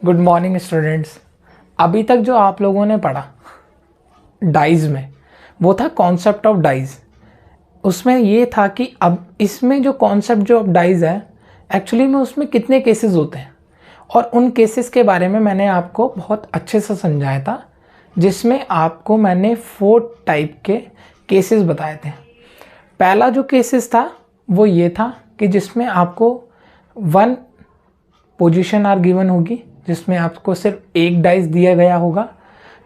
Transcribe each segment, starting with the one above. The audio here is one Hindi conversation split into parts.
Good morning students. अभी तक जो आप लोगों ने पढ़ा डाइज में वो था कॉन्सेप्ट ऑफ डाइज। उसमें ये था कि अब इसमें जो कॉन्सेप्ट जो ऑफ डाइज है एक्चुअली में उसमें कितने केसेस होते हैं और उन केसेस के बारे में मैंने आपको बहुत अच्छे से समझाया था, जिसमें आपको मैंने 4 टाइप के केसेस बताए थे। पहला जो केसेस था वो ये था कि जिसमें आपको 1 पोजीशन आर गिवन होगी, जिसमें आपको सिर्फ एक डाइस दिया गया होगा।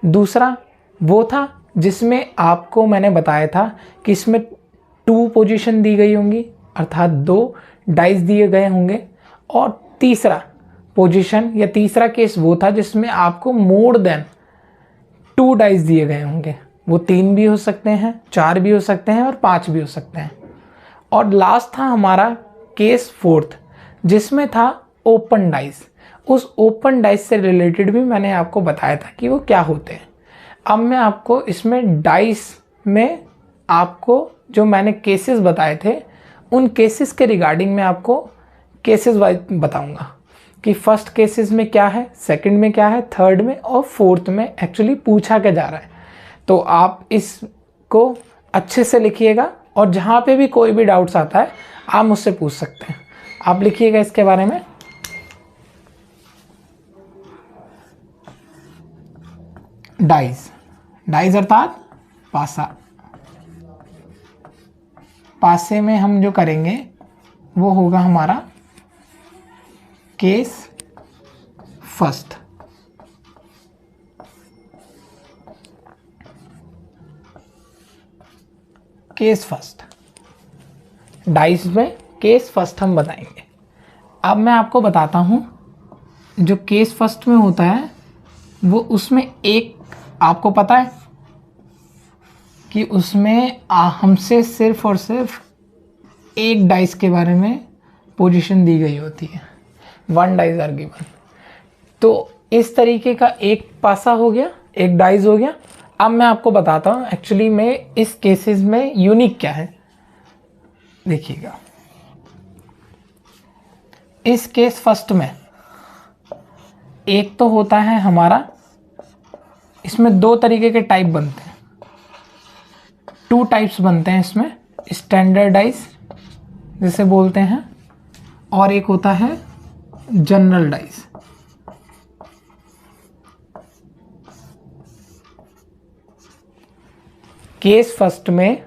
दूसरा वो था जिसमें आपको मैंने बताया था कि इसमें 2 पोजीशन दी गई होंगी, अर्थात 2 डाइस दिए गए होंगे। और तीसरा पोजीशन या तीसरा केस वो था जिसमें आपको मोर देन 2 डाइस दिए गए होंगे। वो 3 भी हो सकते हैं, 4 भी हो सकते हैं और 5 भी हो सकते हैं। और लास्ट था हमारा केस 4th, जिसमें था ओपन डाइस। उस ओपन डाइस से रिलेटेड भी मैंने आपको बताया था कि वो क्या होते हैं। अब मैं आपको इसमें डाइस में आपको जो मैंने केसेस बताए थे उन केसेस के रिगार्डिंग मैं आपको केसेस वाइज बताऊंगा कि फर्स्ट केसेस में क्या है, सेकंड में क्या है, थर्ड में और फोर्थ में एक्चुअली पूछा क्या जा रहा है। तो आप इसको अच्छे से लिखिएगा और जहाँ पे भी कोई भी डाउट्स आता है आप मुझसे पूछ सकते हैं। आप लिखिएगा इसके बारे में। डाइज अर्थात पासा। पासे में हम जो करेंगे वो होगा हमारा case first. Case first dice में केस फर्स्ट हम बताएंगे। अब मैं आपको बताता हूं जो केस फर्स्ट में होता है वो उसमें एक आपको पता है कि उसमें हमसे सिर्फ और सिर्फ एक डाइस के बारे में पोजीशन दी गई होती है। 1 डाइस आर गिवन। तो इस तरीके का एक पासा हो गया, एक डाइस हो गया। अब मैं आपको बताता हूँ एक्चुअली में इस केसेस में यूनिक क्या है। देखिएगा, इस केस फर्स्ट में एक तो होता है हमारा, इसमें 2 तरीके के टाइप बनते हैं, 2 टाइप्स बनते हैं इसमें। स्टैंडर्डाइज जिसे बोलते हैं और एक होता है जनरल डाइज। केस फर्स्ट में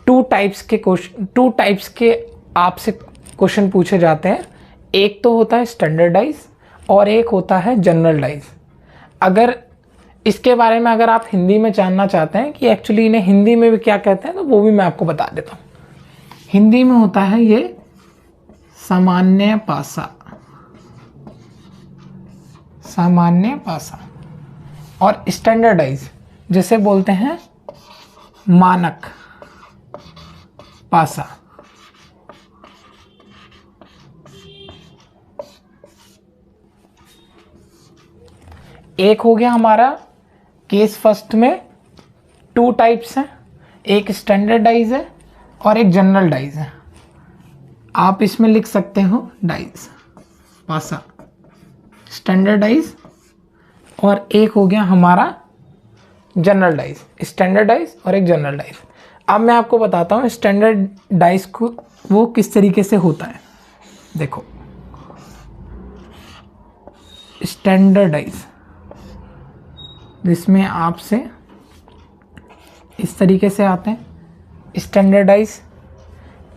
2 टाइप्स के आपसे क्वेश्चन पूछे जाते हैं। एक तो होता है स्टैंडर्डाइज और एक होता है जनरल डाइज। अगर इसके बारे में अगर आप हिंदी में जानना चाहते हैं कि एक्चुअली इन्हें हिंदी में भी क्या कहते हैं तो वो भी मैं आपको बता देता हूँ। हिंदी में होता है ये सामान्य पासा। सामान्य पासा। और स्टैंडर्डाइज जिसे बोलते हैं मानक पासा। एक हो गया हमारा केस फर्स्ट में 2 टाइप्स हैं, एक स्टैंडर्डाइज है और एक जनरल डाइज है। आप इसमें लिख सकते हो डाइज पासा, स्टैंडर्डाइज, और एक हो गया हमारा जनरल डाइज। स्टैंडर्डाइज और एक जनरल डाइज। अब मैं आपको बताता हूँ स्टैंडर्डाइज को वो किस तरीके से होता है। देखो, स्टैंडर्डाइज जिसमें आपसे इस तरीके से आते हैं स्टैंडर्डाइज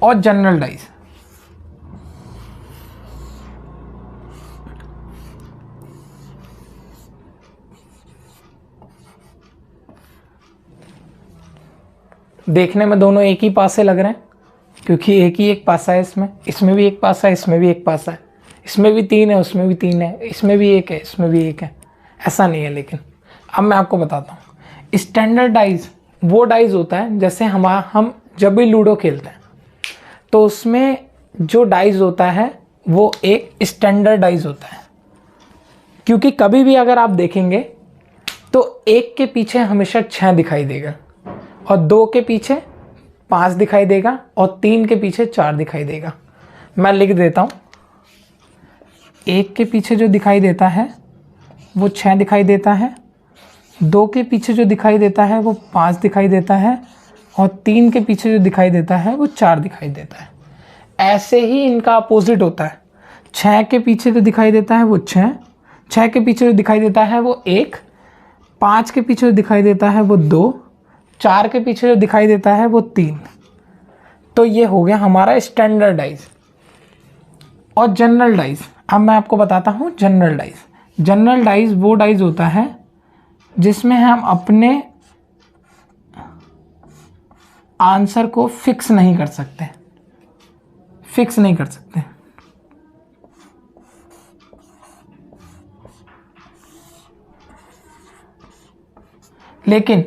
और जनरल डाइज। देखने में दोनों एक ही पासे लग रहे हैं क्योंकि एक ही एक पासा है इसमें। इसमें भी एक पासा है, इसमें भी एक पासा है, इसमें भी 3 है, उसमें भी 3 है, इसमें भी 1 है, इसमें भी 1 है। ऐसा नहीं है। लेकिन अब मैं आपको बताता हूँ स्टैंडर्डाइज वो डाइज होता है जैसे हम जब भी लूडो खेलते हैं तो उसमें जो डाइज होता है वो एक स्टैंडर्डाइज होता है। क्योंकि कभी भी अगर आप देखेंगे तो 1 के पीछे हमेशा 6 दिखाई देगा और 2 के पीछे 5 दिखाई देगा और 3 के पीछे 4 दिखाई देगा। मैं लिख देता हूँ 1 के पीछे जो दिखाई देता है वो 6 दिखाई देता है, 2 के पीछे जो दिखाई देता है वो 5 दिखाई देता है, और 3 के पीछे जो दिखाई देता है वो 4 दिखाई देता है। ऐसे ही इनका अपोजिट होता है। 6 के पीछे जो दिखाई देता है वो 6, 6 के पीछे जो दिखाई देता है वो 1, 5 के पीछे जो दिखाई देता है वो 2, 4 के पीछे जो दिखाई देता है वो 3। तो ये हो गया हमारा स्टैंडर्ड डाइज। और जनरल डाइज, अब मैं आपको बताता हूँ जनरल डाइज। जनरल डाइज वो डाइज होता है जिसमें हम अपने आंसर को फिक्स नहीं कर सकते, फिक्स नहीं कर सकते। लेकिन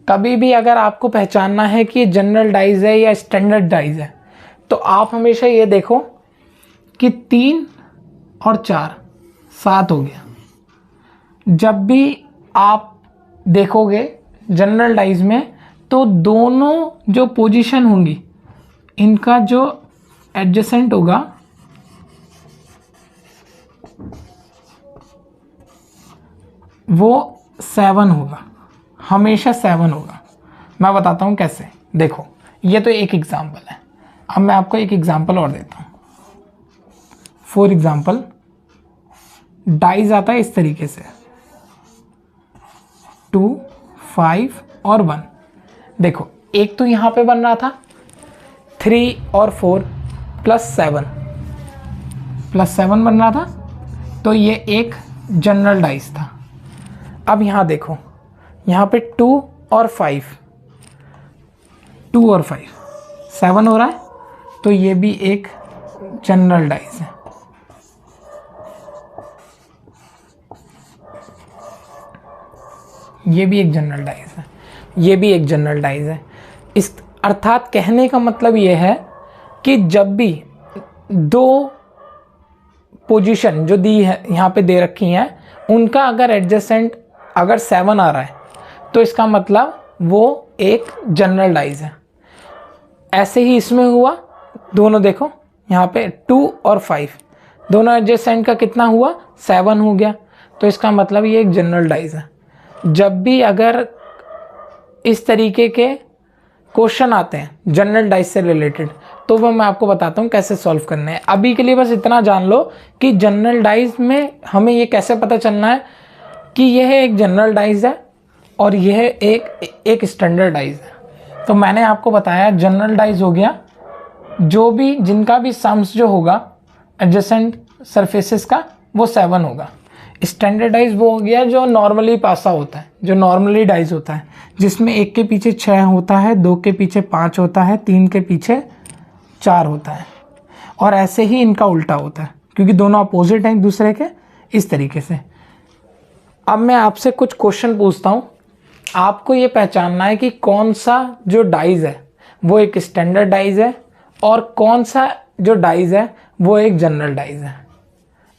कभी भी अगर आपको पहचानना है कि जनरल डाइज है या स्टैंडर्ड डाइज है, तो आप हमेशा ये देखो कि 3 और 4 7 हो गया। जब भी आप देखोगे जनरल डाइज में, तो दोनों जो पोजीशन होंगी इनका जो एडजेसेंट होगा वो 7 होगा, हमेशा 7 होगा। मैं बताता हूँ कैसे। देखो, ये तो एक एग्जाम्पल है। अब मैं आपको एक एग्जाम्पल और देता हूँ। फॉर एग्जाम्पल, डाइज आता है इस तरीके से 2, 5 और 1। देखो, एक तो यहाँ पे बन रहा था 3 और 4 प्लस 7 बन रहा था, तो ये एक जनरल डाइज था। अब यहाँ देखो, यहाँ पे 2 और 5 7 हो रहा है, तो ये भी एक जनरल डाइज है। ये भी एक जनरल डाइज है, ये भी एक जनरल डाइज है। इस अर्थात कहने का मतलब ये है कि जब भी दो पोजीशन जो दी है यहाँ पे दे रखी हैं, उनका अगर एडजेसेंट अगर 7 आ रहा है, तो इसका मतलब वो एक जनरल डाइज है। ऐसे ही इसमें हुआ, दोनों देखो यहाँ पे 2 और 5 दोनों एडजेसेंट का कितना हुआ, 7 हो गया, तो इसका मतलब ये एक जनरल डाइज है। जब भी अगर इस तरीके के क्वेश्चन आते हैं जनरल डाइज से रिलेटेड, तो वो मैं आपको बताता हूँ कैसे सॉल्व करने हैं। अभी के लिए बस इतना जान लो कि जनरल डाइज में हमें ये कैसे पता चलना है कि यह एक जनरल डाइज है और यह एक स्टैंडर्ड डाइज है। तो मैंने आपको बताया जनरल डाइज हो गया जो भी जिनका भी सम्स जो होगा एडजेसेंट सरफेसेस का वो 7 होगा। स्टैंडर्डाइज वो हो गया जो नॉर्मली पासा होता है, जो नॉर्मली डाइज होता है, जिसमें 1 के पीछे 6 होता है, 2 के पीछे 5 होता है, 3 के पीछे 4 होता है। और ऐसे ही इनका उल्टा होता है, क्योंकि दोनों अपोजिट हैं एक दूसरे के, इस तरीके से। अब मैं आपसे कुछ क्वेश्चन पूछता हूँ, आपको ये पहचानना है कि कौन सा जो डाइज है वो एक स्टैंडर्ड डाइज है और कौन सा जो डाइज है वो एक जनरल डाइज है।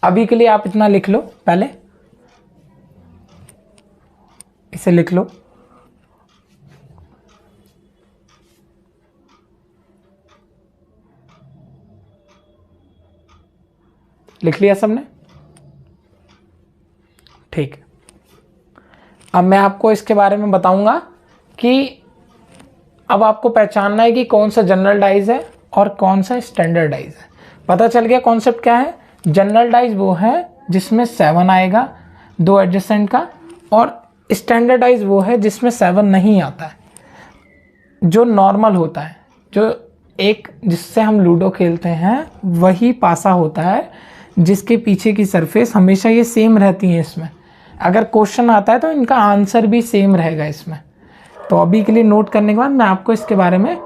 अभी के लिए आप इतना लिख लो, पहले इसे लिख लो। लिख लिया सबने? ठीक। अब मैं आपको इसके बारे में बताऊंगा कि अब आपको पहचानना है कि कौन सा जनरल डाइज है और कौन सा स्टैंडर्ड डाइज है। पता चल गया कॉन्सेप्ट क्या है। जनरल डाइज वो है जिसमें 7 आएगा 2 एडजेसेंट का, और स्टैंडर्डाइज वो है जिसमें 7 नहीं आता है, जो नॉर्मल होता है, जो एक जिससे हम लूडो खेलते हैं वही पासा होता है, जिसके पीछे की सरफेस हमेशा ये सेम रहती है। इसमें अगर क्वेश्चन आता है तो इनका आंसर भी सेम रहेगा इसमें। तो अभी के लिए नोट करने के बाद मैं आपको इसके बारे में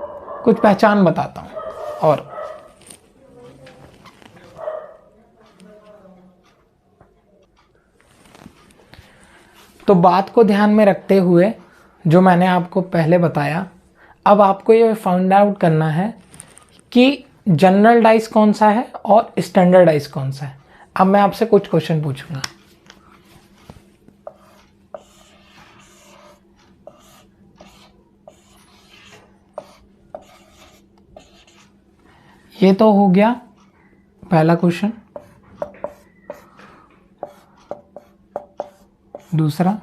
कुछ पहचान बताता हूँ। और तो बात को ध्यान में रखते हुए जो मैंने आपको पहले बताया, अब आपको ये फाइंड आउट करना है कि जनरल डाइज कौन सा है और स्टैंडर्ड डाइज कौन सा है। अब मैं आपसे कुछ क्वेश्चन पूछूंगा। ये तो हो गया पहला क्वेश्चन। दूसरा,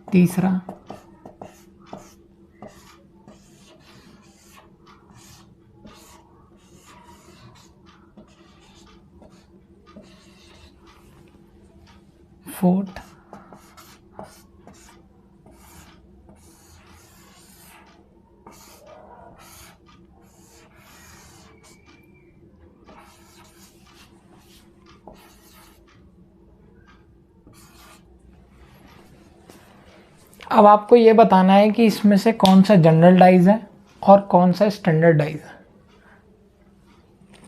तीसरा, फोर्थ, अब आपको ये बताना है कि इसमें से कौन सा जनरल डाइज है और कौन सा स्टैंडर्ड डाइज है।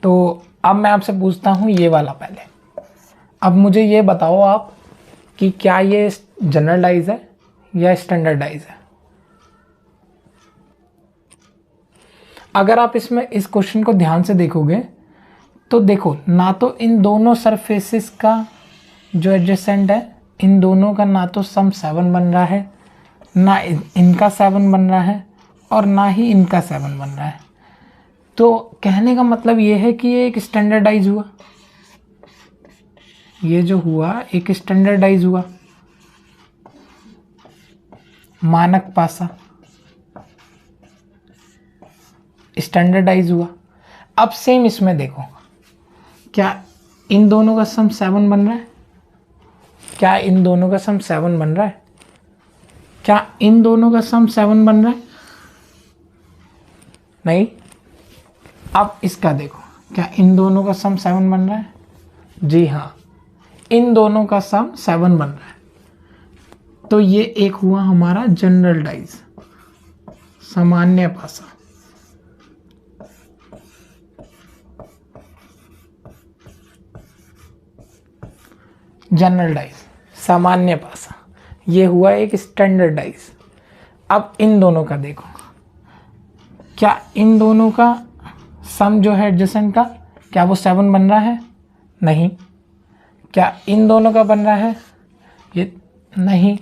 तो अब मैं आपसे पूछता हूँ ये वाला पहले। अब मुझे ये बताओ आप कि क्या ये जनरल डाइज है या स्टैंडर्ड डाइज है। अगर आप इसमें इस क्वेश्चन को ध्यान से देखोगे तो देखो, ना तो इन दोनों सरफेसेस का जो एडजेसेंट है, इन दोनों का ना तो सम 7 बन रहा है, ना इनका 7 बन रहा है और ना ही इनका 7 बन रहा है। तो कहने का मतलब ये है कि ये एक स्टैंडर्डाइज हुआ, ये जो हुआ एक स्टैंडर्डाइज हुआ, मानक पासा स्टैंडर्डाइज हुआ। अब सेम इसमें देखो, क्या इन दोनों का सम 7 बन रहा है? क्या इन दोनों का सम 7 बन रहा है? क्या इन दोनों का सम 7 बन रहा है? नहीं। अब इसका देखो, क्या इन दोनों का सम 7 बन रहा है? जी हाँ, इन दोनों का सम 7 बन रहा है। तो ये एक हुआ हमारा जनरल डाइज, सामान्य पासा। जनरल डाइज, सामान्य पासा, ये हुआ एक स्टैंडर्ड डाइज। अब इन दोनों का देखो, क्या इन दोनों का सम जो है एडजेसेंट का, क्या वो 7 बन रहा है? नहीं। क्या इन दोनों का बन रहा है? ये नहीं।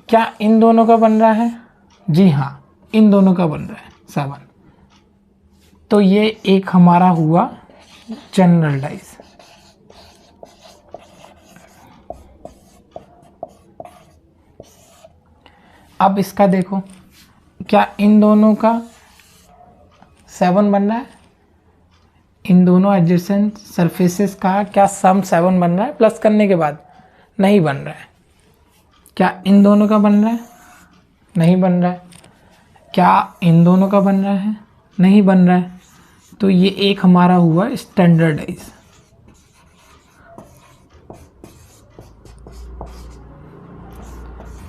क्या इन दोनों का बन रहा है? जी हाँ, इन दोनों का बन रहा है 7। तो ये एक हमारा हुआ जनरल डाइज। अब इसका देखो, क्या इन दोनों का 7 बन रहा है? इन दोनों एडजेसेंट सरफेसेस का क्या सम 7 बन रहा है प्लस करने के बाद? नहीं बन रहा है। क्या इन दोनों का बन रहा है? नहीं बन रहा है। क्या इन दोनों का बन रहा है? नहीं बन रहा है। तो ये एक हमारा हुआ स्टैंडर्डाइज।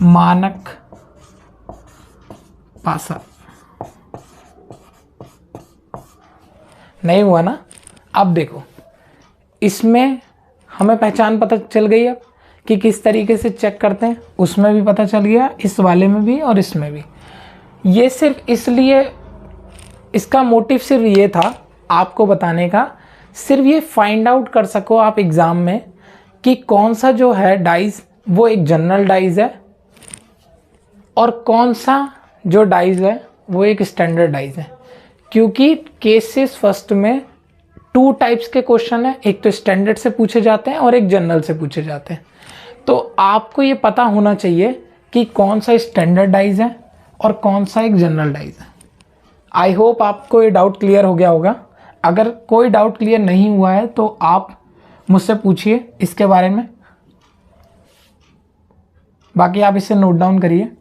मानक पासा। नहीं हुआ ना? अब देखो, इसमें हमें पहचान पता चल गई अब कि किस तरीके से चेक करते हैं, उसमें भी पता चल गया, इस वाले में भी और इसमें भी। ये सिर्फ इसलिए, इसका मोटिव सिर्फ ये था आपको बताने का, सिर्फ ये फाइंड आउट कर सको आप एग्ज़ाम में कि कौन सा जो है डाइज वो एक जनरल डाइज है और कौन सा जो डाइज है वो एक स्टैंडर्ड डाइज है। क्योंकि केसेस फर्स्ट में 2 टाइप्स के क्वेश्चन है, एक तो स्टैंडर्ड से पूछे जाते हैं और एक जनरल से पूछे जाते हैं। तो आपको ये पता होना चाहिए कि कौन सा स्टैंडर्ड डाइज है और कौन सा एक जनरल डाइज है। आई होप आपको ये डाउट क्लियर हो गया होगा। अगर कोई डाउट क्लियर नहीं हुआ है तो आप मुझसे पूछिए इसके बारे में, बाकी आप इसे नोट डाउन करिए।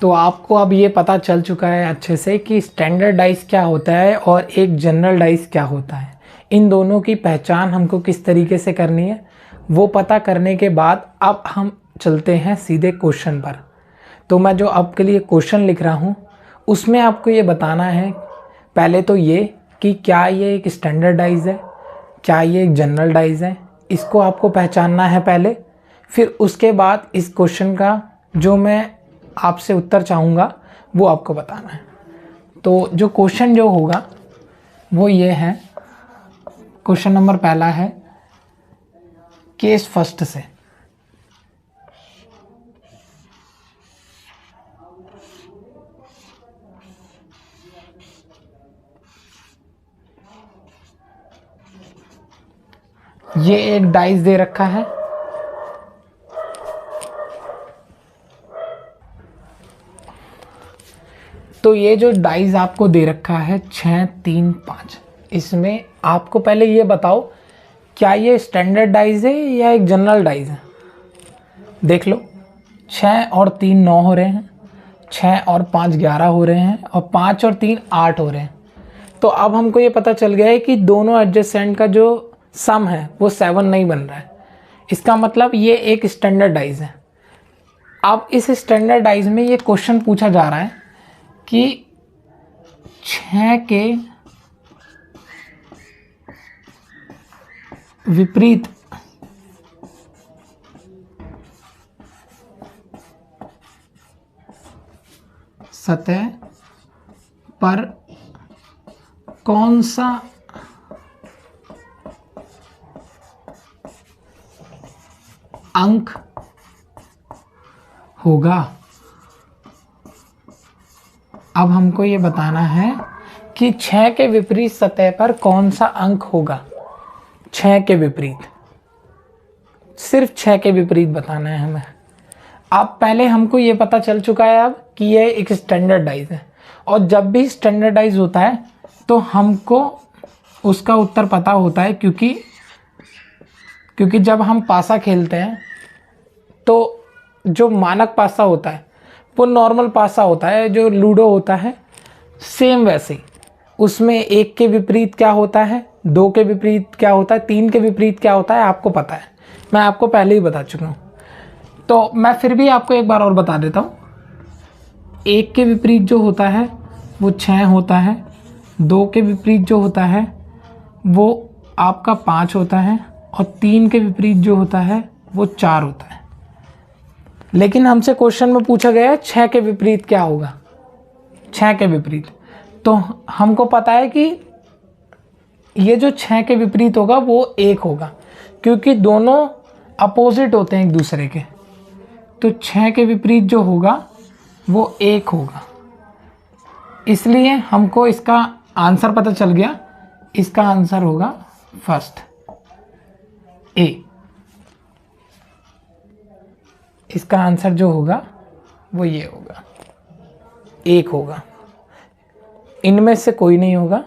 तो आपको अब ये पता चल चुका है अच्छे से कि स्टैंडर्ड डाइज क्या होता है और एक जनरल डाइज क्या होता है। इन दोनों की पहचान हमको किस तरीके से करनी है वो पता करने के बाद अब हम चलते हैं सीधे क्वेश्चन पर। तो मैं जो आपके लिए क्वेश्चन लिख रहा हूँ उसमें आपको ये बताना है पहले तो ये कि क्या ये एक स्टैंडर्ड डाइज है, क्या ये एक जनरल डाइज है, इसको आपको पहचानना है पहले। फिर उसके बाद इस क्वेश्चन का जो मैं आपसे उत्तर चाहूँगा वो आपको बताना है। तो जो क्वेश्चन जो होगा वो ये है क्वेश्चन नंबर पहला है केस फर्स्ट से। ये एक डाइस दे रखा है, तो ये जो डाइस आपको दे रखा है 6, 3, 5, इसमें आपको पहले ये बताओ क्या ये स्टैंडर्ड डाइस है या एक जनरल डाइस है। देख लो 6 और 3 9 हो रहे हैं, 6 और 5 11 हो रहे हैं, और 5 और 3 8 हो रहे हैं। तो अब हमको ये पता चल गया है कि दोनों एडजेसेंट का जो सम है वो 7 नहीं बन रहा है। इसका मतलब ये एक स्टैंडर्ड डाइस है। अब इस स्टैंडर्ड डाइस में ये क्वेश्चन पूछा जा रहा है कि 6 के विपरीत सतह पर कौन सा अंक होगा। अब हमको ये बताना है कि 6 के विपरीत सतह पर कौन सा अंक होगा। 6 के विपरीत, सिर्फ 6 के विपरीत बताना है हमें। अब पहले हमको ये पता चल चुका है अब कि ये एक स्टैंडर्ड डाइस है, और जब भी स्टैंडर्ड डाइस होता है तो हमको उसका उत्तर पता होता है, क्योंकि जब हम पासा खेलते हैं तो जो मानक पासा होता है वो नॉर्मल पासा होता है, जो लूडो होता है सेम वैसे ही उसमें 1 के विपरीत क्या होता है, 2 के विपरीत क्या होता है, 3 के विपरीत क्या होता है आपको पता है, मैं आपको पहले ही बता चुका हूँ। तो मैं फिर भी आपको एक बार और बता देता हूँ। 1 के विपरीत जो होता है वो 6 होता है, 2 के विपरीत जो होता है वो आपका 5 होता है, और 3 के विपरीत जो होता है वो 4 होता है। लेकिन हमसे क्वेश्चन में पूछा गया है 6 के विपरीत क्या होगा। 6 के विपरीत, तो हमको पता है कि ये जो 6 के विपरीत होगा वो 1 होगा, क्योंकि दोनों अपोजिट होते हैं एक दूसरे के। तो 6 के विपरीत जो होगा वो 1 होगा, इसलिए हमको इसका आंसर पता चल गया। इसका आंसर होगा फर्स्ट ए। इसका आंसर जो होगा वो ये होगा, 1 होगा। इनमें से कोई नहीं होगा,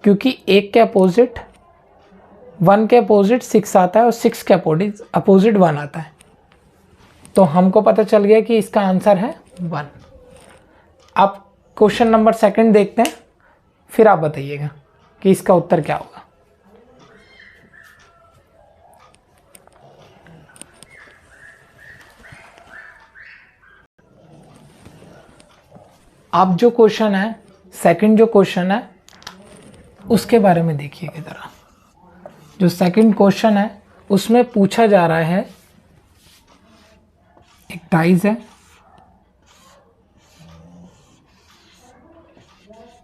क्योंकि 1 के अपोजिट 1 के अपोजिट 6 आता है, और 6 के अपोजिट 1 आता है। तो हमको पता चल गया कि इसका आंसर है 1। अब क्वेश्चन नंबर 2 देखते हैं, फिर आप बताइएगा कि इसका उत्तर क्या होगा। अब जो क्वेश्चन है, सेकंड जो क्वेश्चन है उसके बारे में देखिएगा ज़रा। जो सेकंड क्वेश्चन है उसमें पूछा जा रहा है, एक डाइस है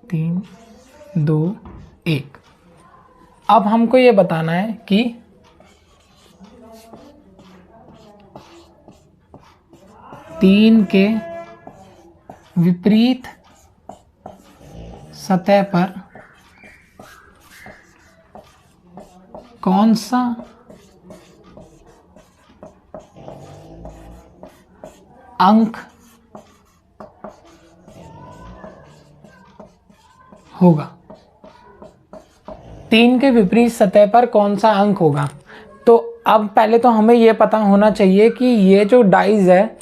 3, 2, 1। अब हमको ये बताना है कि तीन के विपरीत सतह पर कौन सा अंक होगा। 3 के विपरीत सतह पर कौन सा अंक होगा। तो अब पहले तो हमें यह पता होना चाहिए कि ये जो डाइस है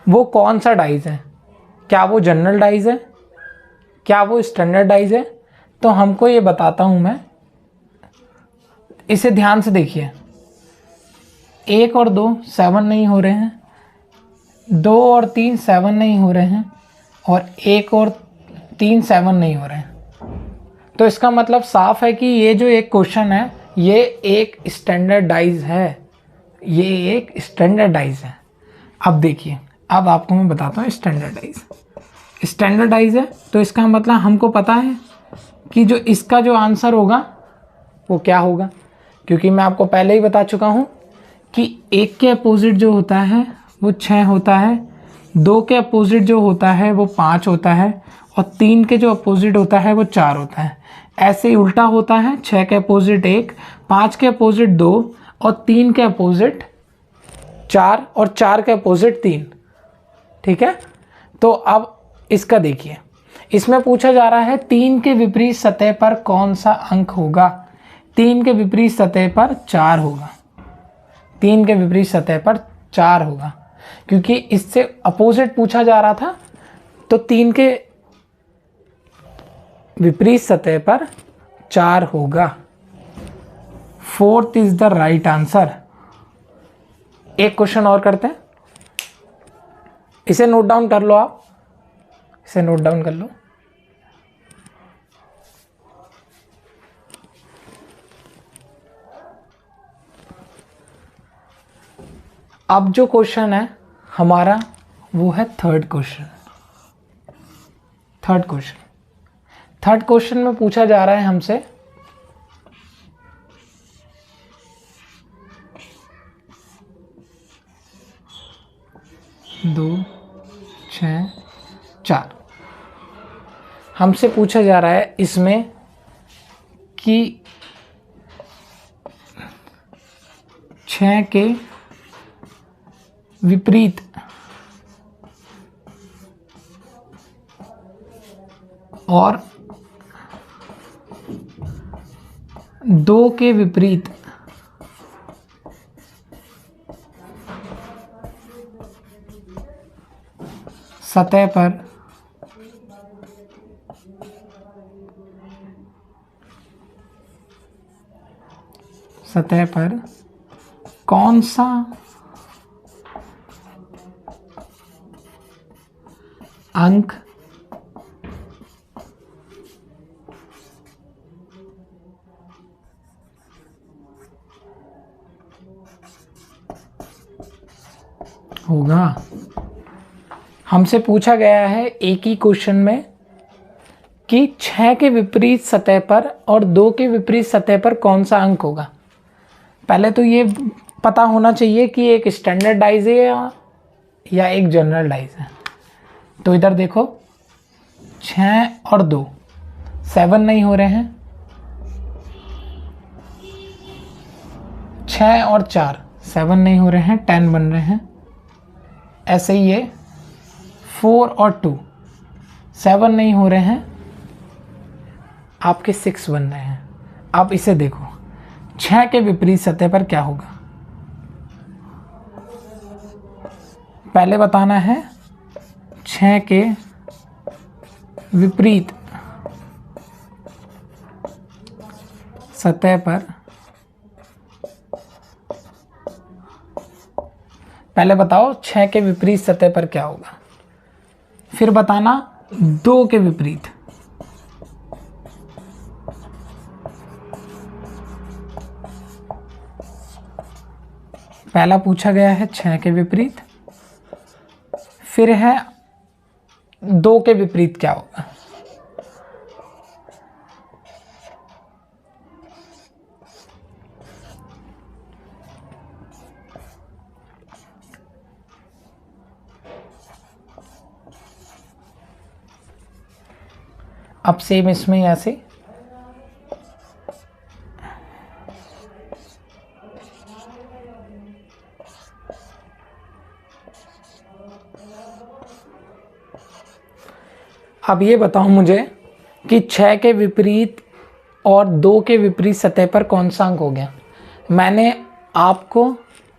वो कौन सा डाइस है। क्या वो जनरल डाइस है, क्या वो स्टैंडर्ड डाइस है। तो हमको ये बताता हूं मैं, इसे ध्यान से देखिए। 1 और 2 7 नहीं हो रहे हैं, 2 और 3 7 नहीं हो रहे हैं, और 1 और 3 7 नहीं हो रहे हैं। तो इसका मतलब साफ है कि ये जो एक क्वेश्चन है ये एक स्टैंडर्ड डाइस है, ये एक स्टैंडर्ड डाइस है। अब देखिए, अब आपको मैं बताता हूँ स्टैंडर्ड डाइस है। तो इसका मतलब हमको पता है कि जो इसका जो आंसर होगा वो क्या होगा, क्योंकि मैं आपको पहले ही बता चुका हूँ कि 1 के अपोजिट जो होता है वो 6 होता है, 2 के अपोजिट जो होता है वो 5 होता है, और 3 के जो अपोजिट होता है वो 4 होता है। ऐसे ही उल्टा होता है, 6 के अपोजिट 1, 5 के अपोजिट 2 और 3 के अपोजिट 4 और 4 के अपोजिट 3। ठीक है, तो अब इसका देखिए, इसमें पूछा जा रहा है 3 के विपरीत सतह पर कौन सा अंक होगा। 3 के विपरीत सतह पर 4 होगा, 3 के विपरीत सतह पर 4 होगा, क्योंकि इससे अपोजिट पूछा जा रहा था, तो 3 के विपरीत सतह पर 4 होगा। 4th is the right answer. एक क्वेश्चन और करते हैं, इसे नोट डाउन कर लो, आप इसे नोट डाउन कर लो। अब जो क्वेश्चन है हमारा वो है थर्ड क्वेश्चन। थर्ड क्वेश्चन में पूछा जा रहा है हमसे 2, 6, 4। हमसे पूछा जा रहा है इसमें कि 6 के विपरीत और 2 के विपरीत सतह पर कौन सा अंक होगा। हमसे पूछा गया है एक ही क्वेश्चन में कि 6 के विपरीत सतह पर और 2 के विपरीत सतह पर कौन सा अंक होगा। पहले तो ये पता होना चाहिए कि एक स्टैंडर्ड डाइज है या एक जनरल डाइज है। तो इधर देखो, 6 और 2 7 नहीं हो रहे हैं, 6 और 4 7 नहीं हो रहे हैं, 10 बन रहे हैं। ऐसे ही ये 4 और 2 7 नहीं हो रहे हैं, आपके 6 बन रहे हैं। आप इसे देखो, 6 के विपरीत सतह पर क्या होगा। पहले बताना है 6 के विपरीत सतह पर, पहले बताओ 6 के विपरीत सतह पर क्या होगा, फिर बताना 2 के विपरीत। पहला पूछा गया है 6 के विपरीत, फिर है 2 के विपरीत क्या होगा। अब सेम इसमें ऐसे अब ये बताओ मुझे कि 6 के विपरीत और 2 के विपरीत सतह पर कौन सा अंक हो गया। मैंने आपको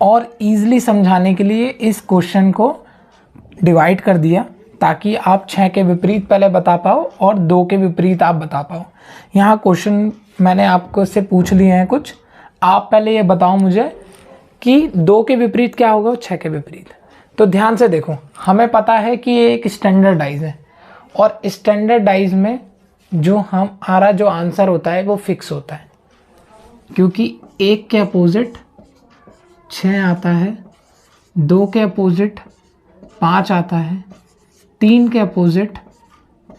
और इजीली समझाने के लिए इस क्वेश्चन को डिवाइड कर दिया ताकि आप 6 के विपरीत पहले बता पाओ और 2 के विपरीत आप बता पाओ। यहाँ क्वेश्चन मैंने आपको से पूछ लिए हैं कुछ, आप पहले ये बताओ मुझे कि 2 के विपरीत क्या होगा और 6 के विपरीत। तो ध्यान से देखो, हमें पता है कि ये एक स्टैंडर्ड डाइज है और स्टैंडर्ड डाइज में जो हमारा जो आंसर होता है वो फिक्स होता है, क्योंकि 1 के अपोजिट 6 आता है, 2 के अपोजिट 5 आता है, 3 के अपोजिट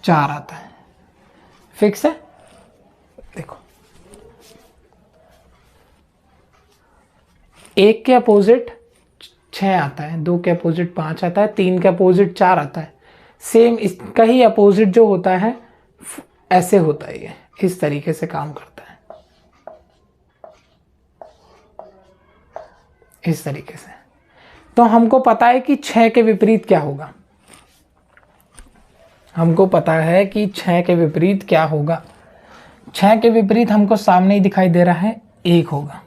4 आता है। फिक्स है। देखो 1 के अपोजिट 6 आता है, 2 के अपोजिट 5 आता है, 3 के अपोजिट 4 आता है। सेम इसका ही अपोजिट जो होता है ऐसे होता है, ये इस तरीके से काम करता है, इस तरीके से। तो हमको पता है कि 6 के विपरीत क्या होगा, हमको पता है कि 6 के विपरीत क्या होगा। 6 के विपरीत हमको सामने ही दिखाई दे रहा है 1 होगा,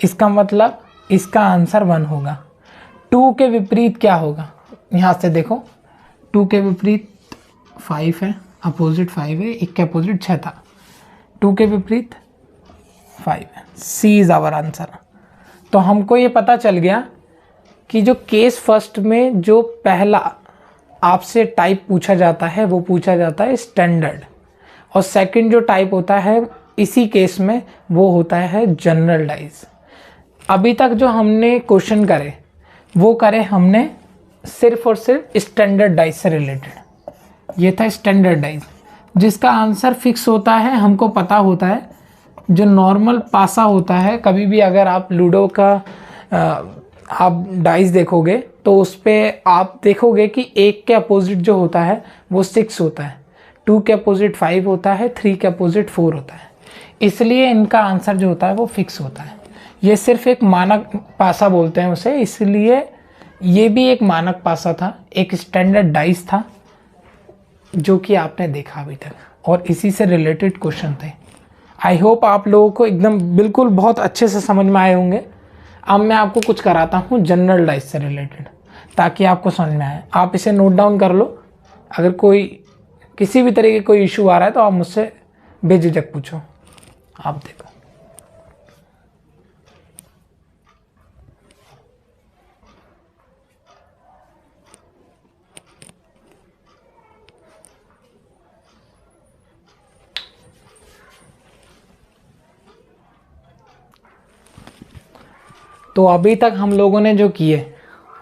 इसका मतलब इसका आंसर 1 होगा। 2 के विपरीत क्या होगा, यहाँ से देखो 2 के विपरीत 5 है, अपोजिट 5 है, 1 के अपोजिट 6 था, 2 के विपरीत 5 है। सी इज़ आवर आंसर। तो हमको ये पता चल गया कि जो केस फर्स्ट में जो पहला आपसे टाइप पूछा जाता है वो पूछा जाता है स्टैंडर्ड, और सेकंड जो टाइप होता है इसी केस में वो होता है जनरल डाइज। अभी तक जो हमने क्वेश्चन करे वो करे हमने सिर्फ और सिर्फ स्टैंडर्ड डाइज से रिलेटेड। ये था स्टैंडर्ड डाइज जिसका आंसर फिक्स होता है, हमको पता होता है। जो नॉर्मल पासा होता है, कभी भी अगर आप लूडो का आप डाइस देखोगे तो उस पर आप देखोगे कि 1 के अपोजिट जो होता है वो 6 होता है, 2 के अपोजिट 5 होता है, 3 के अपोजिट 4 होता है। इसलिए इनका आंसर जो होता है वो फिक्स होता है। ये सिर्फ एक मानक पासा बोलते हैं उसे, इसलिए ये भी एक मानक पासा था, एक स्टैंडर्ड डाइस था जो कि आपने देखा अभी तक, और इसी से रिलेटेड क्वेश्चन थे। आई होप आप लोगों को एकदम बिल्कुल बहुत अच्छे से समझ में आए होंगे। अब मैं आपको कुछ कराता हूँ जनरल डाइस से रिलेटेड, ताकि आपको समझ में आए। आप इसे नोट डाउन कर लो, अगर कोई किसी भी तरीके कोई इशू आ रहा है तो आप मुझसे बेझिझक पूछो। आप देखो, तो अभी तक हम लोगों ने जो किए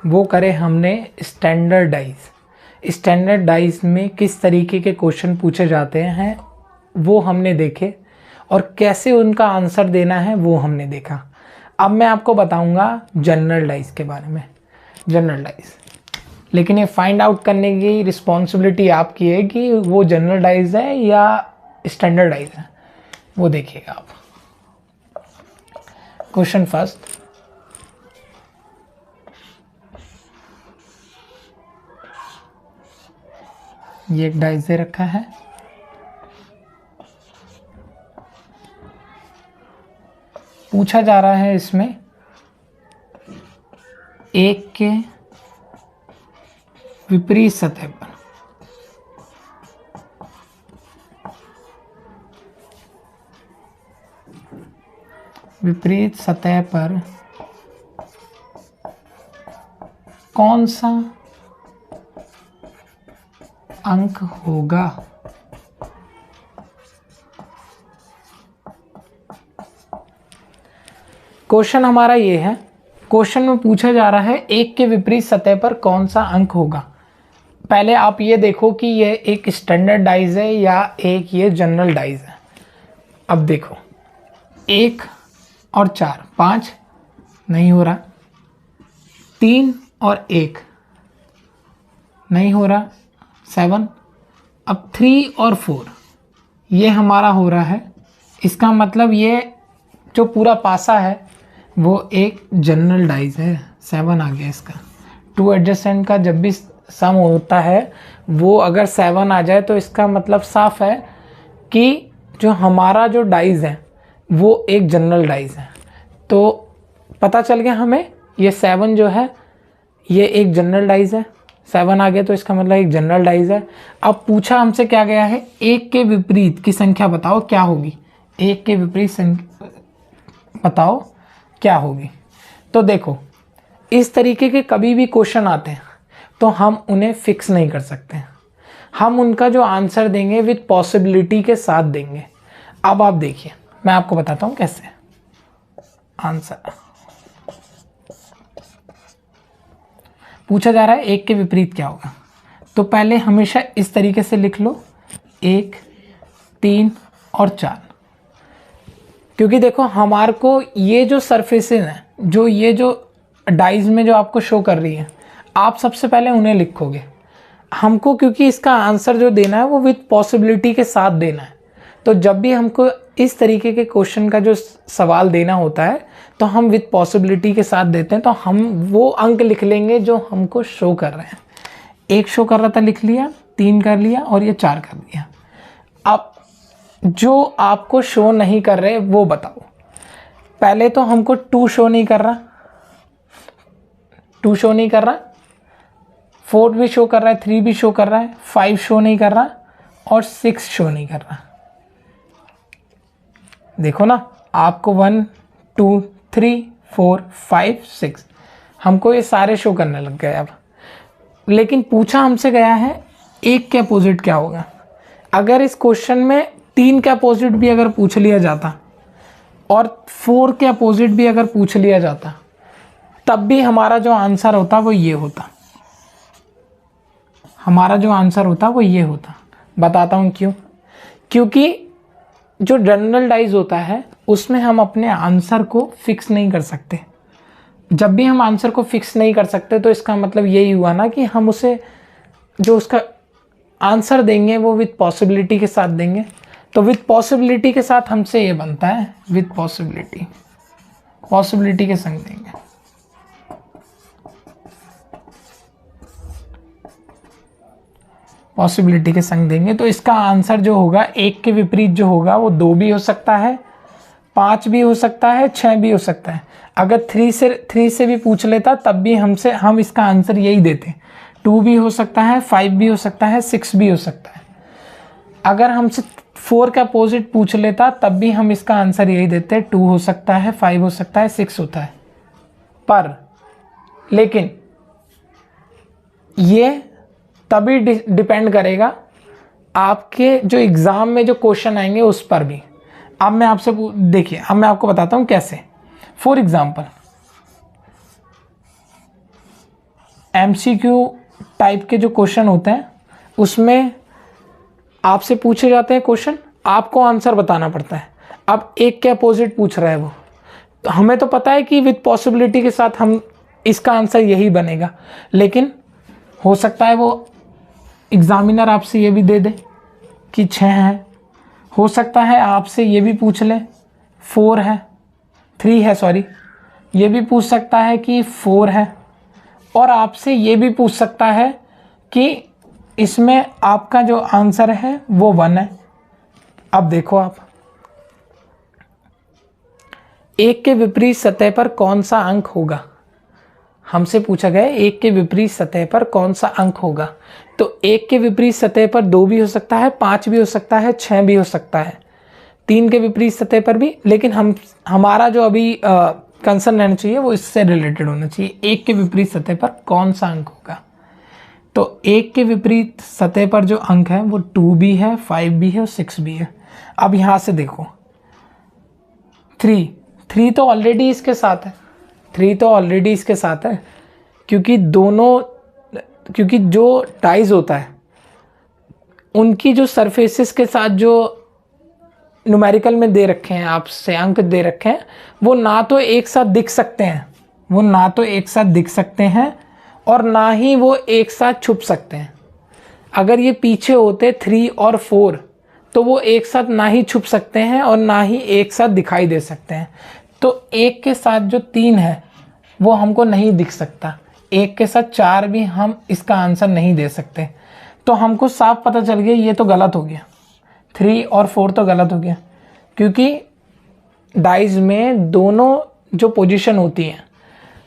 वो करे हमने स्टैंडर्ड डाइस। स्टैंडर्ड डाइस में किस तरीके के क्वेश्चन पूछे जाते हैं वो हमने देखे, और कैसे उनका आंसर देना है वो हमने देखा। अब मैं आपको बताऊंगा जनरल डाइस के बारे में। जनरल डाइस, लेकिन ये फाइंड आउट करने की रिस्पॉन्सिबिलिटी आपकी है कि वो जनरल डाइस है या स्टैंडर्ड डाइस है, वो देखिएगा आप। क्वेश्चन फर्स्ट, ये एक डाइस दे रखा है, पूछा जा रहा है इसमें 1 के विपरीत सतह पर कौन सा अंक होगा। क्वेश्चन हमारा ये है, क्वेश्चन में पूछा जा रहा है 1 के विपरीत सतह पर कौन सा अंक होगा। पहले आप ये देखो कि ये एक स्टैंडर्ड डाइस है या एक ये जनरल डाइस है। अब देखो 1 और 4, 5 नहीं हो रहा, 3 और 1 नहीं हो रहा, 7, अब 3 और 4 ये हमारा हो रहा है। इसका मतलब ये जो पूरा पासा है वो एक जनरल डाइस है। 7 आ गया इसका। 2 एडजेसेंट का जब भी सम होता है वो अगर 7 आ जाए तो इसका मतलब साफ है कि जो हमारा जो डाइस है वो एक जनरल डाइस है। तो पता चल गया हमें ये 7 जो है ये एक जनरल डाइस है। 7 आ गया तो इसका मतलब एक जनरल डाइस है। अब पूछा हमसे क्या गया है, 1 के विपरीत की संख्या बताओ क्या होगी। 1 के विपरीत संख्या बताओ क्या होगी। तो देखो इस तरीके के कभी भी क्वेश्चन आते हैं तो हम उन्हें फिक्स नहीं कर सकते, हम उनका जो आंसर देंगे विद पॉसिबिलिटी के साथ देंगे। अब आप देखिए मैं आपको बताता हूं कैसे आंसर पूछा जा रहा है। 1 के विपरीत क्या होगा, तो पहले हमेशा इस तरीके से लिख लो 1, 3 और 4, क्योंकि देखो हमारे को ये जो सरफेसेस हैं जो ये जो डाइज में जो आपको शो कर रही है, आप सबसे पहले उन्हें लिखोगे। हमको क्योंकि इसका आंसर जो देना है वो विथ पॉसिबिलिटी के साथ देना है, तो जब भी हमको इस तरीके के क्वेश्चन का जो सवाल देना होता है तो हम विथ पॉसिबिलिटी के साथ देते हैं। तो हम वो अंक लिख लेंगे जो हमको शो कर रहे हैं। 1 शो कर रहा था, लिख लिया, 3 कर लिया और ये 4 कर दिया। अब जो आपको शो नहीं कर रहे वो बताओ। पहले तो हमको 2 शो नहीं कर रहा, 2 शो नहीं कर रहा, 4 भी शो कर रहा है, 3 भी शो कर रहा है, 5 शो नहीं कर रहा और 6 शो नहीं कर रहा। देखो ना, आपको 1 2 3 4 5 6 हमको ये सारे शो करने लग गए। अब लेकिन पूछा हमसे गया है 1 के अपोजिट क्या होगा। अगर इस क्वेश्चन में 3 के अपोजिट भी अगर पूछ लिया जाता और 4 के अपोजिट भी अगर पूछ लिया जाता, तब भी हमारा जो आंसर होता वो ये होता। हमारा जो आंसर होता वो ये होता। बताता हूँ क्यों। क्योंकि जो जनरल डाइज होता है उसमें हम अपने आंसर को फिक्स नहीं कर सकते। जब भी हम आंसर को फिक्स नहीं कर सकते तो इसका मतलब यही हुआ ना कि हम उसे जो उसका आंसर देंगे वो विथ पॉसिबिलिटी के साथ देंगे। तो विथ पॉसिबिलिटी के साथ हमसे ये बनता है, विथ पॉसिबिलिटी, पॉसिबिलिटी के संग देंगे। पॉसिबिलिटी के संग देंगे तो इसका आंसर जो होगा 1 के विपरीत जो होगा वो 2 भी हो सकता है, 5 भी हो सकता है, 6 भी हो सकता है। अगर 3 से भी पूछ लेता तब भी हम इसका आंसर यही देते। 2 भी हो सकता है, 5 भी हो सकता है, 6 भी हो सकता है। अगर हमसे 4 का अपोजिट पूछ लेता तब भी हम इसका आंसर यही देते। 2 हो सकता है, 5 हो सकता है, 6 होता है। पर लेकिन ये तभी डिपेंड करेगा आपके जो एग्ज़ाम में जो क्वेश्चन आएंगे उस पर भी। अब मैं आपसे देखिए, अब मैं आपको बताता हूँ कैसे। फॉर एग्जाम्पल MCQ टाइप के जो क्वेश्चन होते हैं उसमें आपसे पूछे जाते हैं क्वेश्चन, आपको आंसर बताना पड़ता है। अब 1 के अपोजिट पूछ रहा है वो, तो हमें तो पता है कि विथ पॉसिबिलिटी के साथ हम इसका आंसर यही बनेगा। लेकिन हो सकता है वो एग्जामिनर आपसे ये भी दे दे कि 6 है, हो सकता है आपसे ये भी पूछ ले 4 है, 3 है, सॉरी, ये भी पूछ सकता है कि 4 है, और आपसे ये भी पूछ सकता है कि इसमें आपका जो आंसर है वो 1 है। अब देखो आप, 1 के विपरीत सतह पर कौन सा अंक होगा। हमसे पूछा गया 1 के विपरीत सतह पर कौन सा अंक होगा। तो 1 के विपरीत सतह पर 2 भी हो सकता है, 5 भी हो सकता है, 6 भी हो सकता है, 3 के विपरीत सतह पर भी। लेकिन हमारा जो अभी कंसर्न रहना चाहिए वो इससे रिलेटेड होना चाहिए। 1 के विपरीत सतह पर कौन सा अंक होगा। तो 1 के विपरीत सतह पर जो अंक है वो 2 भी है, 5 भी है और 6 भी है। अब यहाँ से देखो 3 तो ऑलरेडी इसके साथ है, 3 तो ऑलरेडी इसके साथ है, क्योंकि जो डाइज होता है उनकी जो सरफेसेस के साथ जो न्यूमेरिकल में दे रखे हैं, आपसे अंक दे रखे हैं, वो ना तो एक साथ दिख सकते हैं, और ना ही वो एक साथ छुप सकते हैं। अगर ये पीछे होते 3 और 4 तो वो एक साथ ना ही छुप सकते हैं और ना ही एक साथ दिखाई दे सकते हैं। तो 1 के साथ जो 3 है वो हमको नहीं दिख सकता, 1 के साथ 4 भी हम इसका आंसर नहीं दे सकते। तो हमको साफ पता चल गया ये तो गलत हो गया, 3 और 4 तो गलत हो गया, क्योंकि डाइज में दोनों जो पोजीशन होती हैं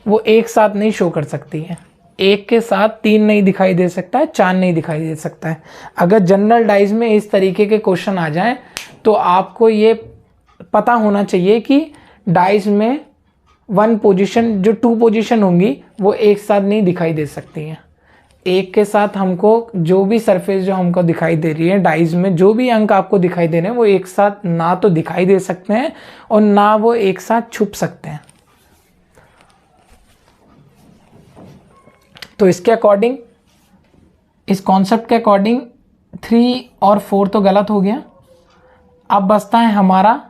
वो एक साथ नहीं शो कर सकती है। 1 के साथ 3 नहीं दिखाई दे सकता है, 4 नहीं दिखाई दे सकता है। अगर जनरल डाइज में इस तरीके के क्वेश्चन आ जाएं तो आपको ये पता होना चाहिए कि डाइज में 1 पोजीशन, जो 2 पोजीशन होंगी वो एक साथ नहीं दिखाई दे सकती हैं। 1 के साथ हमको जो भी सरफेस जो हमको दिखाई दे रही है डाइज में, जो भी अंक आपको दिखाई दे रहे हैं वो एक साथ ना तो दिखाई दे सकते हैं और ना वो एक साथ छुप सकते हैं। तो इसके अकॉर्डिंग, इस कॉन्सेप्ट के अकॉर्डिंग 3 और 4 तो गलत हो गया। अब बचता है हमारा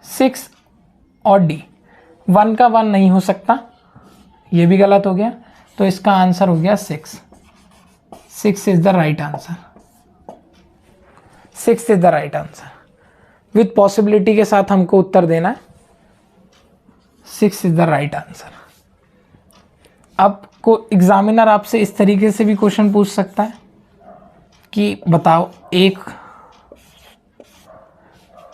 6 और D। 1 का 1 नहीं हो सकता, ये भी गलत हो गया। तो इसका आंसर हो गया 6। 6 is the right answer. 6 is the right answer. With possibility के साथ हमको उत्तर देना है। 6 इज द राइट आंसर। अब को एग्जामिनर आपसे इस तरीके से भी क्वेश्चन पूछ सकता है कि बताओ, एक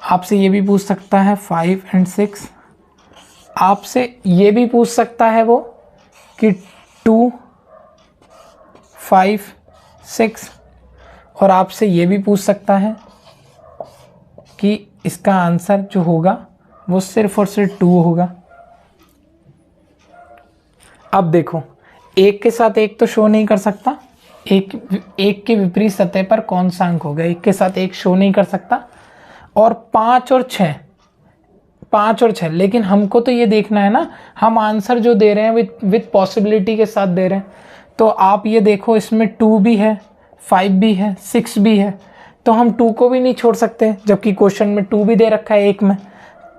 आपसे ये भी पूछ सकता है 5 और 6, आपसे ये भी पूछ सकता है वो कि 2, 5, 6, और आपसे ये भी पूछ सकता है कि इसका आंसर जो होगा वो सिर्फ और सिर्फ 2 होगा। अब देखो, एक के साथ एक तो शो नहीं कर सकता, एक के विपरीत सतह पर कौन सा अंक होगा, एक के साथ एक शो नहीं कर सकता। और 5 और 6, 5 और 6, लेकिन हमको तो ये देखना है ना, हम आंसर जो दे रहे हैं विथ पॉसिबिलिटी के साथ दे रहे हैं। तो आप ये देखो, इसमें 2 भी है, 5 भी है, 6 भी है, तो हम 2 को भी नहीं छोड़ सकते, जबकि क्वेश्चन में 2 भी दे रखा है एक में,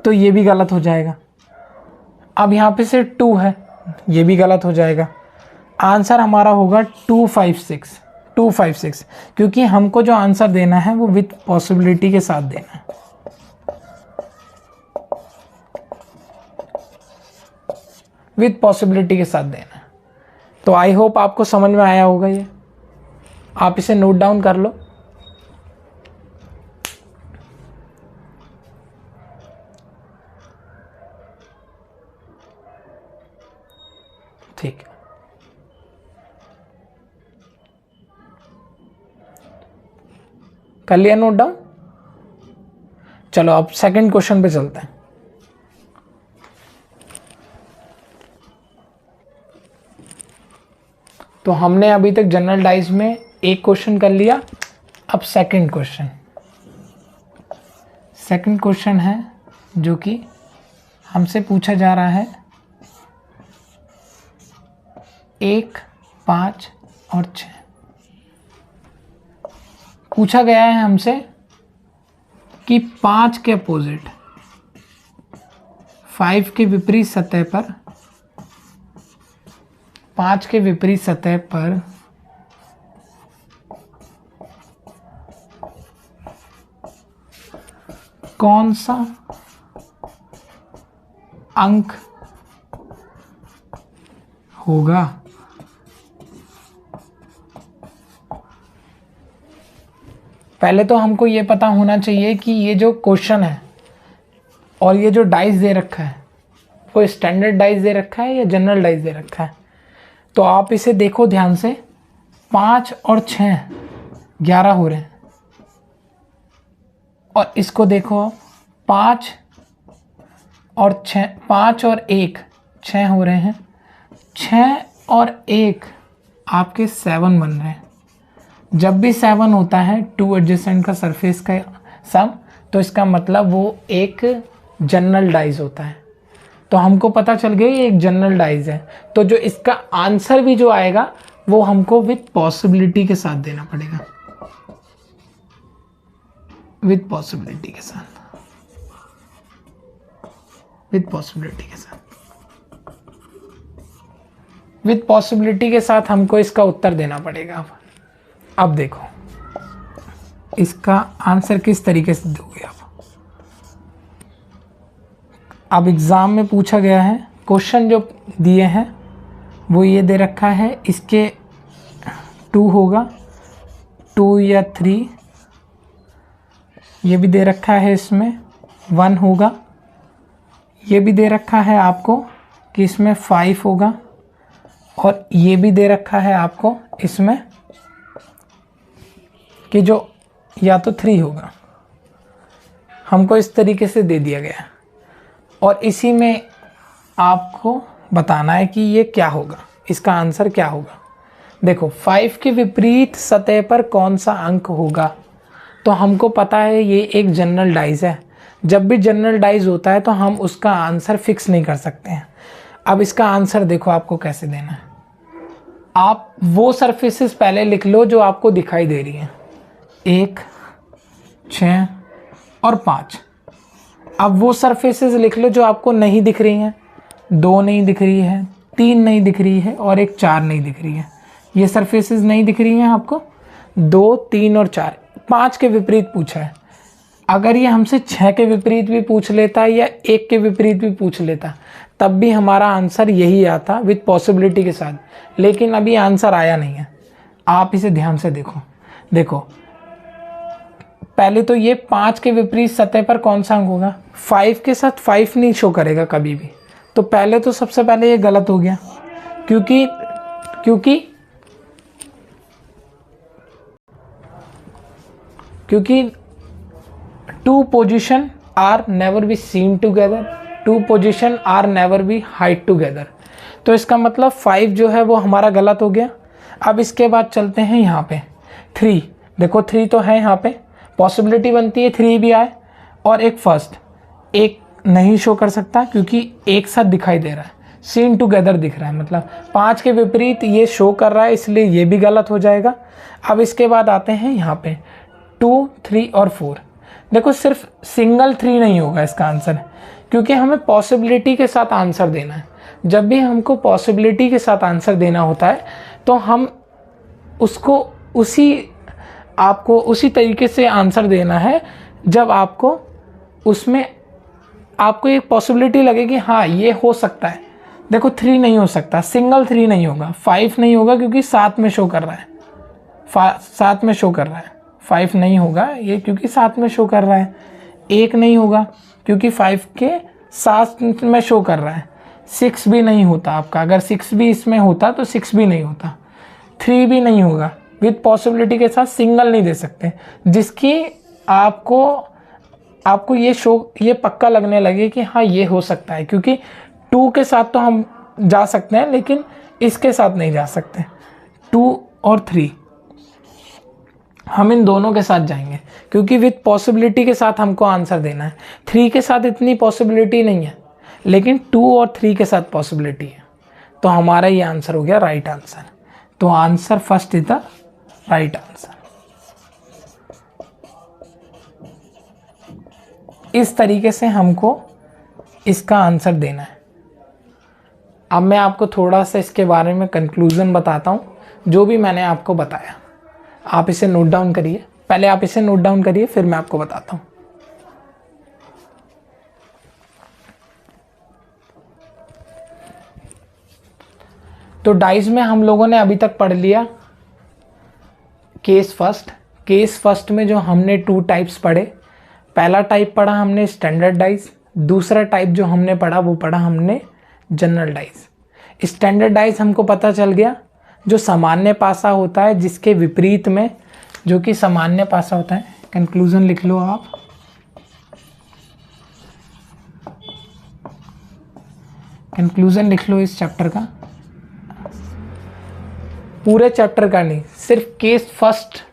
तो ये भी गलत हो जाएगा। अब यहाँ पे सिर्फ 2 है, ये भी गलत हो जाएगा। आंसर हमारा होगा 256, 256, क्योंकि हमको जो आंसर देना है वो विथ पॉसिबिलिटी के साथ देना है। विथ पॉसिबिलिटी के साथ देना है। तो आई होप आपको समझ में आया होगा ये। आप इसे नोट डाउन कर लो। ठीक है, कर लिया नोट डाउन। चलो अब सेकंड क्वेश्चन पे चलते हैं। तो हमने अभी तक जनरल डाइज में एक क्वेश्चन कर लिया। अब सेकंड क्वेश्चन, सेकंड क्वेश्चन है जो कि हमसे पूछा जा रहा है 1, 5 और 6। पूछा गया है हमसे कि 5 के अपोजिट 5 के विपरीत सतह पर, 5 के विपरीत सतह पर कौन सा अंक होगा। पहले तो हमको ये पता होना चाहिए कि ये जो क्वेश्चन है और ये जो डाइस दे रखा है वो स्टैंडर्ड डाइस दे रखा है या जनरल डाइस दे रखा है। तो आप इसे देखो ध्यान से, 5 और 6 11 हो रहे हैं, और इसको देखो 5 और 6, 5 और 1 6 हो रहे हैं, 6 और 1 आपके 7 बन रहे हैं। जब भी 7 होता है 2 एडजेसेंट का सरफेस का सम, तो इसका मतलब वो एक जनरल डाइज होता है। तो हमको पता चल गया ये एक जनरल डाइज है। तो जो इसका आंसर भी जो आएगा वो हमको विथ पॉसिबिलिटी के साथ देना पड़ेगा, विथ पॉसिबिलिटी के साथ, विथ पॉसिबिलिटी के साथ, विथ पॉसिबिलिटी के साथ हमको इसका उत्तर देना पड़ेगा। अब देखो इसका आंसर किस तरीके से दोगे आप। अब एग्जाम में पूछा गया है, क्वेश्चन जो दिए हैं वो ये दे रखा है, इसके 2 होगा, 2 या 3, ये भी दे रखा है, इसमें 1 होगा, ये भी दे रखा है आपको कि इसमें 5 होगा, और ये भी दे रखा है आपको इसमें कि जो या तो 3 होगा। हमको इस तरीके से दे दिया गया और इसी में आपको बताना है कि ये क्या होगा, इसका आंसर क्या होगा। देखो 5 के विपरीत सतह पर कौन सा अंक होगा, तो हमको पता है ये एक जनरल डाइज है। जब भी जनरल डाइज होता है तो हम उसका आंसर फिक्स नहीं कर सकते हैं। अब इसका आंसर देखो आपको कैसे देना है। आप वो सरफेसेस पहले लिख लो जो आपको दिखाई दे रही हैं, 1, 6 और 5। अब वो सरफेसेस लिख लो जो आपको नहीं दिख रही हैं, 2 नहीं दिख रही है, 3 नहीं दिख रही है और एक 4 नहीं दिख रही है। ये सरफेसेस नहीं दिख रही हैं आपको, 2, 3 और 4, 5 के विपरीत पूछा है। अगर ये हमसे 6 के विपरीत भी पूछ लेता या 1 के विपरीत भी पूछ लेता तब भी हमारा आंसर यही आता विद पॉसिबिलिटी के साथ, लेकिन अभी आंसर आया नहीं है। आप इसे ध्यान से देखो पहले तो ये 5 के विपरीत सतह पर कौन सा अंक होगा, 5 के साथ 5 नहीं शो करेगा कभी भी। तो पहले तो सबसे पहले ये गलत हो गया, क्योंकि 2 position are never be seen together, 2 position are never be hide together. तो इसका मतलब 5 जो है वो हमारा गलत हो गया। अब इसके बाद चलते हैं यहाँ पे 3। देखो 3 तो है यहाँ पे, पॉसिबिलिटी बनती है 3 भी आए और एक फर्स्ट, एक नहीं शो कर सकता क्योंकि एक साथ दिखाई दे रहा है, सीन टुगेदर दिख रहा है, मतलब 5 के विपरीत ये शो कर रहा है, इसलिए ये भी गलत हो जाएगा। अब इसके बाद आते हैं यहाँ पे 2, 3 और 4। देखो सिर्फ सिंगल 3 नहीं होगा इसका आंसर, क्योंकि हमें पॉसिबिलिटी के साथ आंसर देना है। जब भी हमको पॉसिबिलिटी के साथ आंसर देना होता है तो हम उसको आपको उसी तरीके से आंसर देना है जब आपको उसमें आपको एक पॉसिबिलिटी लगे कि हाँ ये हो सकता है। देखो 3 नहीं हो सकता, सिंगल 3 नहीं होगा, 5 नहीं होगा क्योंकि साथ में शो कर रहा है, साथ में शो कर रहा है, 5 नहीं होगा ये क्योंकि साथ में शो कर रहा है। 1 नहीं होगा क्योंकि 5 के साथ में शो कर रहा है। 6 भी नहीं होता आपका, अगर 6 भी इसमें होता तो 6 भी नहीं होता। 3 भी नहीं होगा, विद पॉसिबिलिटी के साथ सिंगल नहीं दे सकते, जिसकी आपको ये पक्का लगने लगे कि हाँ ये हो सकता है, क्योंकि 2 के साथ तो हम जा सकते हैं लेकिन इसके साथ नहीं जा सकते। 2 और 3 हम इन दोनों के साथ जाएंगे क्योंकि विद पॉसिबिलिटी के साथ हमको आंसर देना है। 3 के साथ इतनी पॉसिबिलिटी नहीं है, लेकिन 2 और 3 के साथ पॉसिबिलिटी है, तो हमारा ये आंसर हो गया राइट आंसर। तो answer first is the right answer. इस तरीके से हमको इसका आंसर देना है। अब मैं आपको थोड़ा सा इसके बारे में कंक्लूजन बताता हूँ, जो भी मैंने आपको बताया आप इसे नोट डाउन करिए। पहले आप इसे नोट डाउन करिए, फिर मैं आपको बताता हूँ। तो डाइस में हम लोगों ने अभी तक पढ़ लिया केस फर्स्ट में जो हमने 2 टाइप्स पढ़े। पहला टाइप पढ़ा हमने स्टैंडर्ड डाइस, दूसरा टाइप जो हमने पढ़ा वो पढ़ा हमने जनरल डाइस। स्टैंडर्ड डाइस हमको पता चल गया जो सामान्य पासा होता है, जिसके विपरीत में जो कि सामान्य पासा होता है। कंक्लूजन लिख लो आप, कंक्लूजन लिख लो इस चैप्टर का, पूरे चैप्टर का नहीं, सिर्फ केस फर्स्ट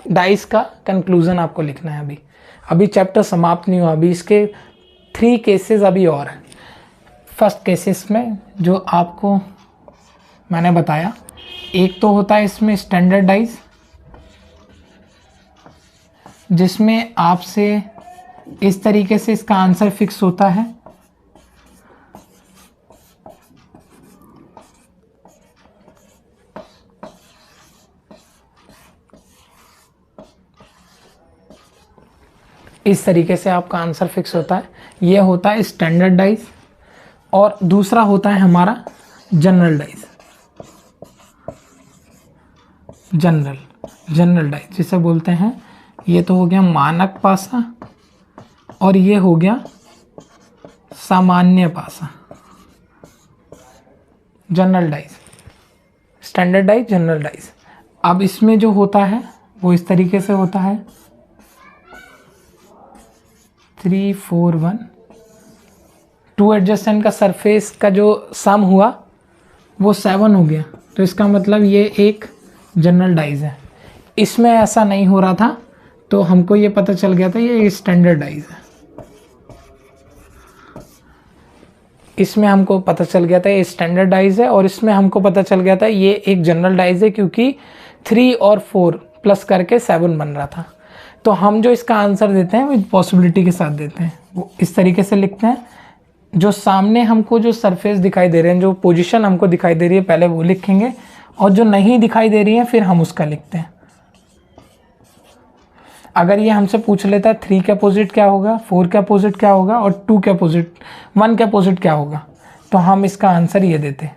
डाइस का कंक्लूजन आपको लिखना है। अभी चैप्टर समाप्त नहीं हुआ, अभी इसके 3 केसेस अभी और हैं। फर्स्ट केसेस में जो आपको मैंने बताया, एक तो होता है इसमें स्टैंडर्ड डाइस, जिसमें आपसे इस तरीके से इसका आंसर फिक्स होता है। इस तरीके से आपका आंसर फिक्स होता है, ये होता है स्टैंडर्ड डाइस। और दूसरा होता है हमारा जनरल डाइस, जनरल डाइस जिसे बोलते हैं। ये तो हो गया मानक पासा और ये हो गया सामान्य पासा। General dice, standard dice, general dice. अब इसमें जो होता है वो इस तरीके से होता है 3, 4, 1। 2 एडजेसेंट का सरफेस का जो सम हुआ वो 7 हो गया, तो इसका मतलब ये एक जनरल डाइस है। इसमें ऐसा नहीं हो रहा था तो हमको ये पता चल गया था ये स्टैंडर्ड डाइस है। इसमें हमको पता चल गया था ये स्टैंडर्ड डाइस है, और इसमें हमको पता चल गया था ये एक जनरल डाइस है, क्योंकि 3 और 4 प्लस करके 7 बन रहा था। तो हम जो इसका आंसर देते हैं वो पॉसिबिलिटी के साथ देते हैं, वो इस तरीके से लिखते हैं जो सामने हमको जो सरफेस दिखाई दे रहे हैं, जो पोजीशन हमको दिखाई दे रही है, पहले वो लिखेंगे, और जो नहीं दिखाई दे रही है फिर हम उसका लिखते हैं। अगर ये हमसे पूछ लेता है 3 के अपोजिट क्या होगा, 4 के अपोजिट क्या होगा और 2 के अपोजिट, 1 के अपोजिट क्या होगा, तो हम इसका आंसर ये देते।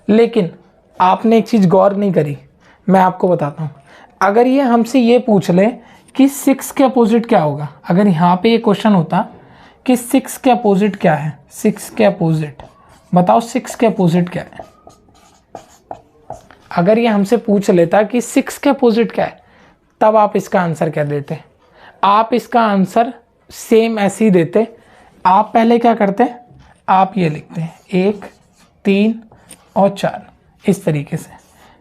लेकिन आपने एक चीज़ गौर नहीं करी, मैं आपको बताता हूँ। अगर ये हमसे ये पूछ ले कि 6 के अपोजिट क्या होगा, अगर यहाँ पे ये क्वेश्चन होता कि 6 के अपोजिट क्या है, 6 के अपोजिट बताओ, 6 के अपोजिट क्या है, अगर ये हमसे पूछ लेता कि 6 के अपोजिट क्या है, तब आप इसका आंसर क्या देते? आप इसका आंसर सेम ऐसे ही देते। आप पहले क्या करते, आप ये लिखते हैं 1, 3 और 4 इस तरीके से,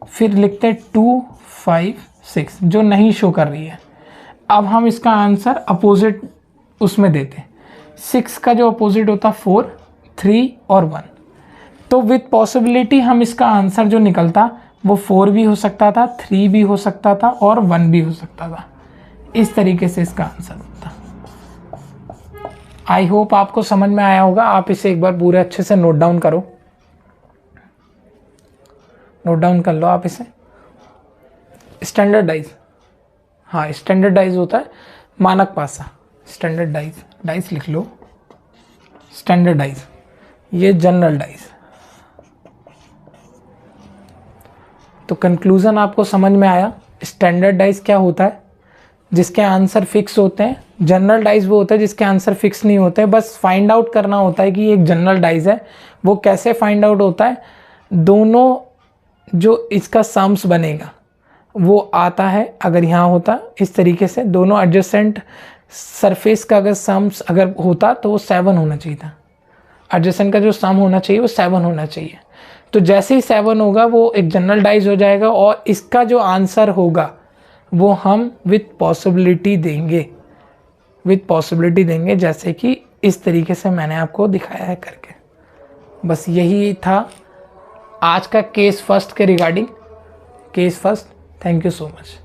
फिर लिखते 2, 5, 6 जो नहीं शो कर रही है। अब हम इसका आंसर अपोजिट उसमें देते। 6 का जो अपोजिट होता 4, 3 और 1, तो विद पॉसिबिलिटी हम इसका आंसर जो निकलता वो 4 भी हो सकता था, 3 भी हो सकता था और 1 भी हो सकता था। इस तरीके से इसका आंसर होता। आई होप आपको समझ में आया होगा। आप इसे एक बार पूरे अच्छे से नोट डाउन करो, नोट डाउन कर लो आप इसे। स्टैंडर्डाइज, हाँ स्टैंडर्डाइज होता है मानक पासा, स्टैंडर्डाइज, डाइज लिख लो, स्टैंडर्डाइज, ये जनरल डाइज। तो कंक्लूजन आपको समझ में आया। स्टैंडर्डाइज क्या होता है, जिसके आंसर फिक्स होते हैं। जनरल डाइज वो होता है जिसके आंसर फिक्स नहीं होते, बस फाइंड आउट करना होता है कि एक जनरल डाइज है। वो कैसे फाइंड आउट होता है, दोनों जो इसका सम्स बनेगा वो आता है, अगर यहाँ होता इस तरीके से दोनों एडजेसेंट सरफेस का अगर सम्स अगर होता तो वो 7 होना चाहिए था। एडजेसेंट का जो सम होना चाहिए वो 7 होना चाहिए। तो जैसे ही 7 होगा वो एक जनरल डाइज हो जाएगा, और इसका जो आंसर होगा वो हम विथ पॉसिबिलिटी देंगे, विथ पॉसिबिलिटी देंगे, जैसे कि इस तरीके से मैंने आपको दिखाया है करके। बस यही था आज का केस फर्स्ट के regarding, case first. Thank you so much.